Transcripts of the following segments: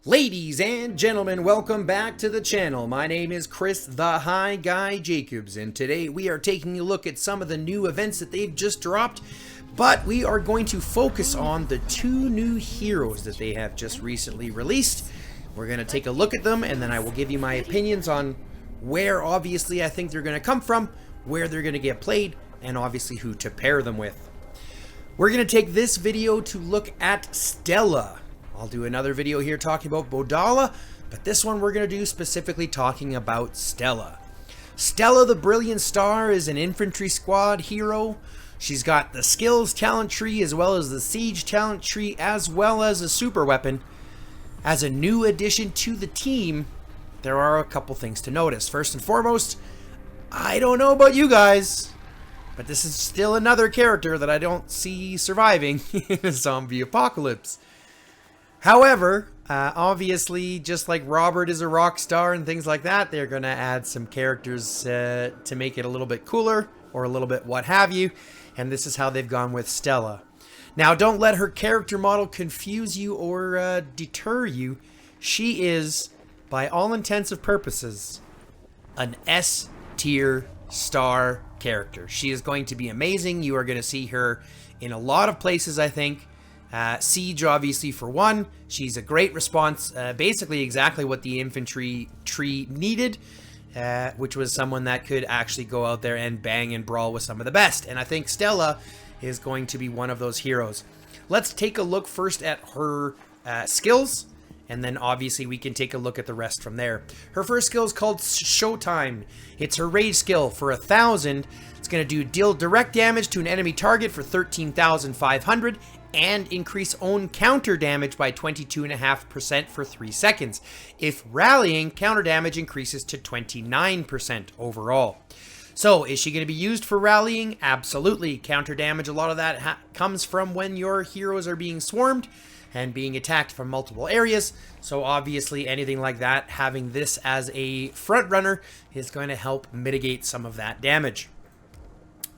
Ladies and gentlemen, welcome back to the channel. My name is Chris the High Guy Jacobs, and today we are taking a look at some of the new events that they've just dropped, but we are going to focus on the two new heroes that they have just recently released. We're going to take a look at them, and then I will give you my opinions on where obviously I think they're going to come from, where they're going to get played, and obviously who to pair them with. We're going to take this video to look at Stella. I'll do another video here talking about Bodala, but this one we're going to do specifically talking about Stella. Stella the Brilliant Star is an infantry squad hero. She's got the skills talent tree as well as the siege talent tree as well as a super weapon. As a new addition to the team, there are a couple things to notice. First and foremost, I don't know about you guys, but this is still another character that I don't see surviving in a zombie apocalypse. However, obviously, just like Robert is a rock star and things like that, they're going to add some characters to make it a little bit cooler or a little bit what have you. And this is how they've gone with Stella. Now, don't let her character model confuse you or deter you. She is, by all intents and purposes, an S-tier star character. She is going to be amazing. You are going to see her in a lot of places, I think. Siege, obviously, for one. She's a great response, basically exactly what the infantry tree needed, which was someone that could actually go out there and bang and brawl with some of the best. And I think Stella is going to be one of those heroes. Let's take a look first at her skills, and then obviously we can take a look at the rest from there. Her first skill is called Showtime. It's her rage skill. For 1,000, it's going to deal direct damage to an enemy target for 13,500 and increase own counter damage by 22.5% for 3 seconds. If rallying, counter damage increases to 29% overall. So, is she going to be used for rallying? Absolutely. Counter damage, a lot of that comes from when your heroes are being swarmed and being attacked from multiple areas. So obviously anything like that, having this as a front runner is going to help mitigate some of that damage.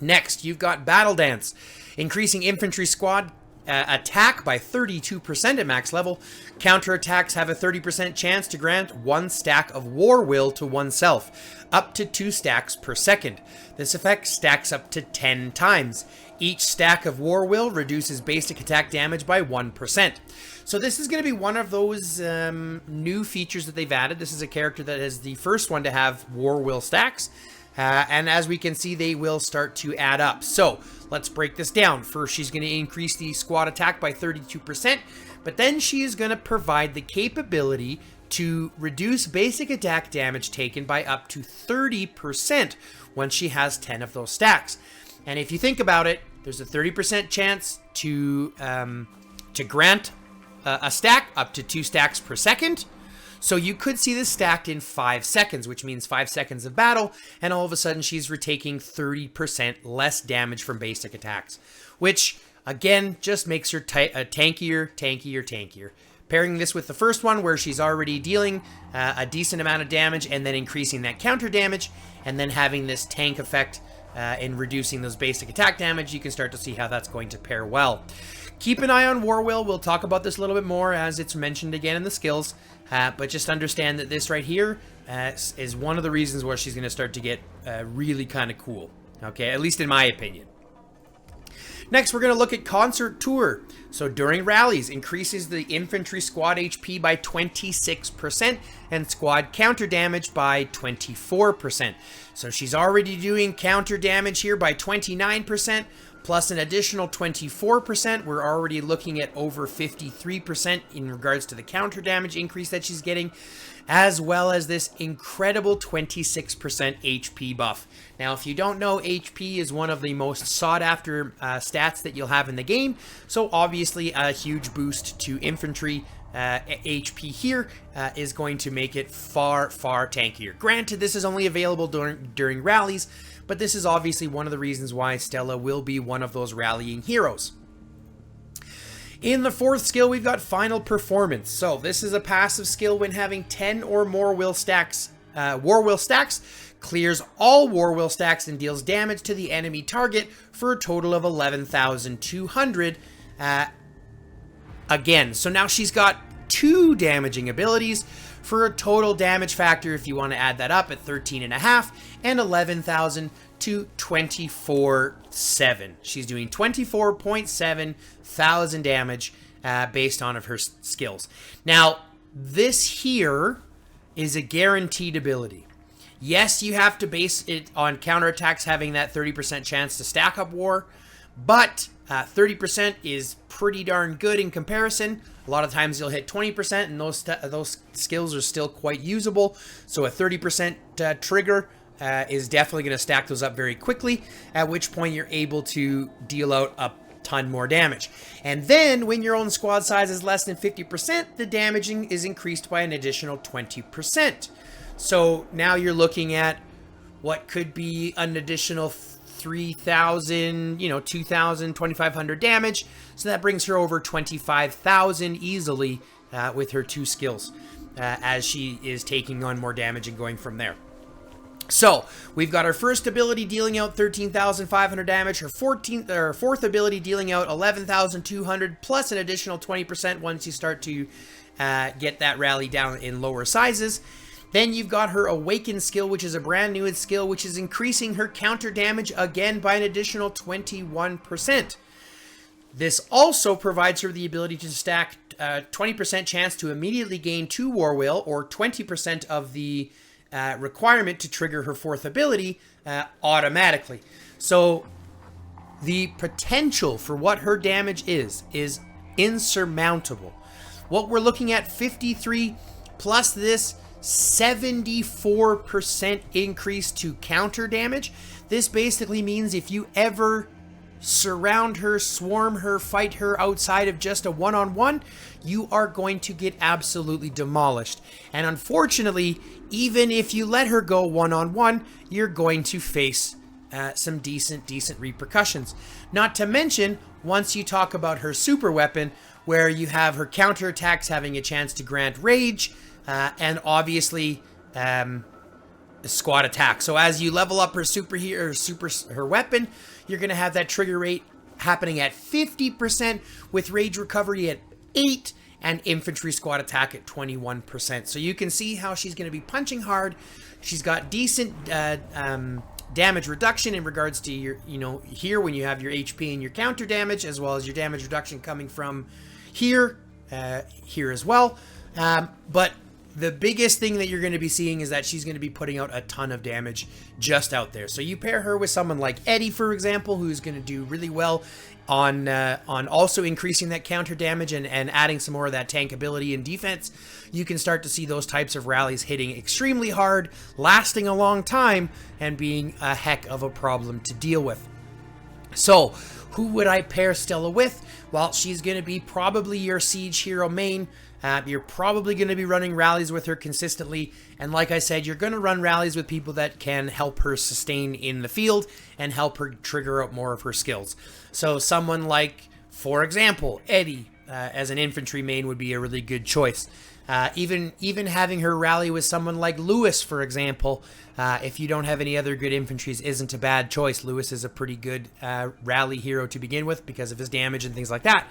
Next, you've got Battle Dance, increasing infantry squad attack by 32% at max level. Counter attacks have a 30% chance to grant 1 stack of War Will to oneself, up to 2 stacks per second. This effect stacks up to 10 times. Each stack of War Will reduces basic attack damage by 1%. So this is going to be one of those new features that they've added. This is a character that is the first one to have War Will stacks. And as we can see, they will start to add up. So let's break this down. First, she's going to increase the squad attack by 32%, but then she is going to provide the capability to reduce basic attack damage taken by up to 30% when she has 10 of those stacks. And if you think about it, there's a 30% chance to grant a stack up to 2 stacks per second. So you could see this stacked in 5 seconds, which means 5 seconds of battle, and all of a sudden she's retaking 30% less damage from basic attacks, which, again, just makes her tankier. Pairing this with the first one, where she's already dealing a decent amount of damage and then increasing that counter damage, and then having this tank effect in reducing those basic attack damage, you can start to see how that's going to pair well. Keep an eye on War Will. We'll talk about this a little bit more as it's mentioned again in the skills. But just understand that this right here is one of the reasons where she's going to start to get really kind of cool. Okay, at least in my opinion. Next, we're going to look at Concert Tour. So during rallies, increases the infantry squad HP by 26% and squad counter damage by 24%. So she's already doing counter damage here by 29%. Plus an additional 24%, we're already looking at over 53% in regards to the counter damage increase that she's getting, as well as this incredible 26% HP buff. Now, if you don't know, HP is one of the most sought after stats that you'll have in the game, so obviously a huge boost to infantry HP here is going to make it far, far tankier. Granted, this is only available during rallies, but this is obviously one of the reasons why Stella will be one of those rallying heroes. In the fourth skill, we've got Final Performance. So this is a passive skill when having 10 or more War Will stacks, clears all War Will stacks and deals damage to the enemy target for a total of 11,200. Again, so now she's got 2 damaging abilities for a total damage factor, if you want to add that up, at 13.5 and 11,000 to 24,700. She's doing 24.7 thousand damage based on of her skills. Now, this here is a guaranteed ability. Yes, you have to base it on counterattacks having that 30% chance to stack up war, but 30% is pretty darn good in comparison. A lot of times you'll hit 20%, and those skills are still quite usable. So a 30% trigger is definitely going to stack those up very quickly, at which point you're able to deal out a ton more damage. And then when your own squad size is less than 50%, the damaging is increased by an additional 20%. So now you're looking at what could be an additional 3,000, 2,000, 2,500 damage. So that brings her over 25,000 easily with her 2 skills as she is taking on more damage and going from there. So we've got our first ability dealing out 13,500 damage, her fourth ability dealing out 11,200 plus an additional 20% once you start to get that rally down in lower sizes. Then you've got her Awaken skill, which is a brand new skill, which is increasing her counter damage again by an additional 21%. This also provides her the ability to stack 20% chance to immediately gain 2 War Will, or 20% of the requirement to trigger her 4th ability automatically. So the potential for what her damage is insurmountable. What we're looking at, 53 plus this 74% increase to counter damage. This basically means if you ever surround her, swarm her, fight her outside of just a one-on-one, you are going to get absolutely demolished. And unfortunately, even if you let her go one-on-one, you're going to face some decent repercussions. Not to mention, once you talk about her super weapon, where you have her counterattacks having a chance to grant rage, and obviously squad attack. So as you level up her her weapon, you're going to have that trigger rate happening at 50%, with rage recovery at 8 and infantry squad attack at 21%. So you can see how she's going to be punching hard. She's got decent damage reduction in regards to your, here when you have your HP and your counter damage, as well as your damage reduction coming from here as well. But the biggest thing that you're going to be seeing is that she's going to be putting out a ton of damage just out there. So you pair her with someone like Eddie, for example, who's going to do really well on also increasing that counter damage and adding some more of that tank ability and defense. You can start to see those types of rallies hitting extremely hard, lasting a long time, and being a heck of a problem to deal with. So who would I pair Stella with? Well, she's going to be probably your siege hero main. You're probably going to be running rallies with her consistently, and like I said, you're going to run rallies with people that can help her sustain in the field and help her trigger out more of her skills. So someone like, for example, Eddie as an infantry main would be a really good choice. Even having her rally with someone like Lewis, for example, if you don't have any other good infantries, isn't a bad choice. Lewis is a pretty good rally hero to begin with because of his damage and things like that.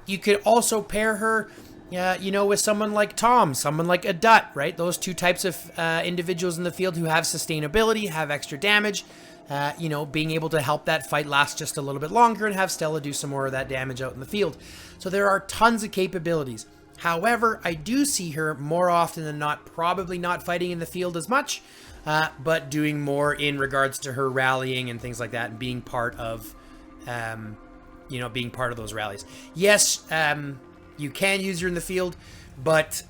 You could also pair her with someone like Tom, someone like a Dut, right? Those two types of individuals in the field who have sustainability, have extra damage, being able to help that fight last just a little bit longer and have Stella do some more of that damage out in the field. So there are tons of capabilities. However, I do see her more often than not, probably not fighting in the field as much, but doing more in regards to her rallying and things like that, and being part of, those rallies. Yes, you can use her in the field, but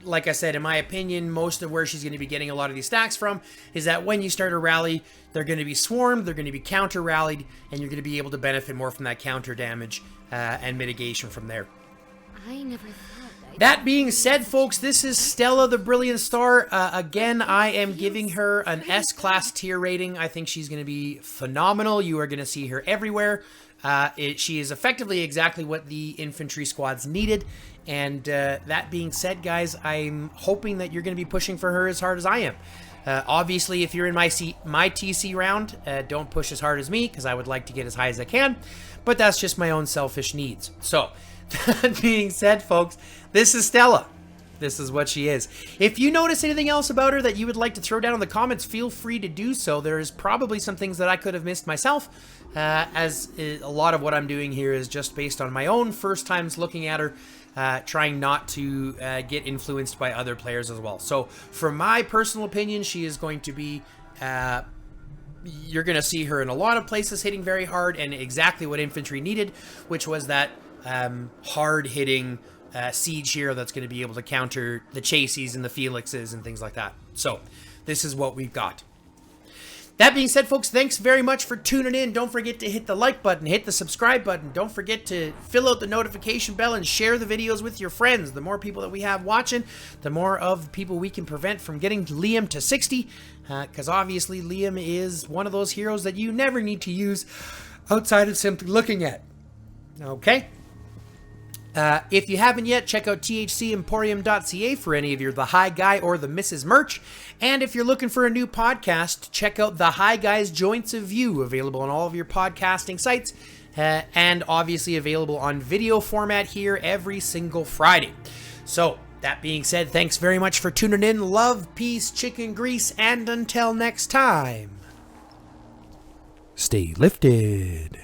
like I said, in my opinion, most of where she's going to be getting a lot of these stacks from is that when you start a rally, they're going to be swarmed, they're going to be counter-rallied, and you're going to be able to benefit more from that counter damage and mitigation from there. I never thought that being said, folks, this is Stella the Brilliant Star. Again, I am giving her an S-class tier rating. I think she's going to be phenomenal. You are going to see her everywhere. She is effectively exactly what the infantry squads needed. And that being said, guys, I'm hoping that you're going to be pushing for her as hard as I am. Obviously, if you're in my TC round, don't push as hard as me, because I would like to get as high as I can. But that's just my own selfish needs. So, That being said, folks, this is Stella. This is what she is. If you notice anything else about her that you would like to throw down in the comments, feel free to do so. There's probably some things that I could have missed myself, as a lot of what I'm doing here is just based on my own first times looking at her, trying not to get influenced by other players as well. So, for my personal opinion, she is going to be... you're going to see her in a lot of places hitting very hard and exactly what infantry needed, which was that hard-hitting... siege hero that's going to be able to counter the Chaseys and the Felixes and things like that. So, this is what we've got. That being said, folks, thanks very much for tuning in. Don't forget to hit the like button, hit the subscribe button. Don't forget to fill out the notification bell and share the videos with your friends. The more people that we have watching, the more of people we can prevent from getting Liam to 60. Because obviously, Liam is one of those heroes that you never need to use outside of simply looking at. Okay? If you haven't yet, check out thcemporium.ca for any of your The High Guy or the Mrs. merch. And if you're looking for a new podcast, check out The High Guy's Joints of View, available on all of your podcasting sites, and obviously available on video format here every single Friday. So, that being said, thanks very much for tuning in. Love, peace, chicken grease, and until next time, stay lifted.